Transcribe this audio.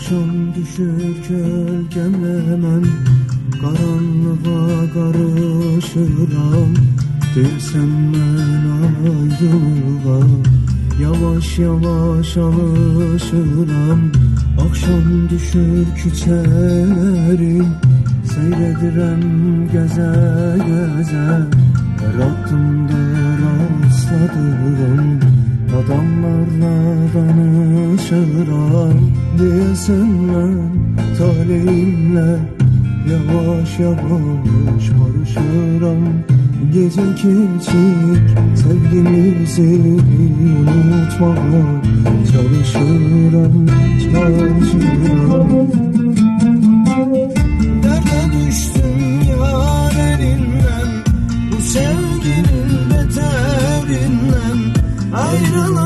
Akşam düşür gölgemle mən karanlığa karışıram. Dersen mən ayrılığa yavaş yavaş alışıram. Akşam düşür küçelerim, seyredirem geze geze. Her aklımda rastladığım adamlarla danışıram. Diyesen ben talihimle yavaş yavaş barışıram. Gece keçik sevgimizi unutmaya çalışıram. Derde düştüm yar elinden, bu sevginin beterinden. Ayrılık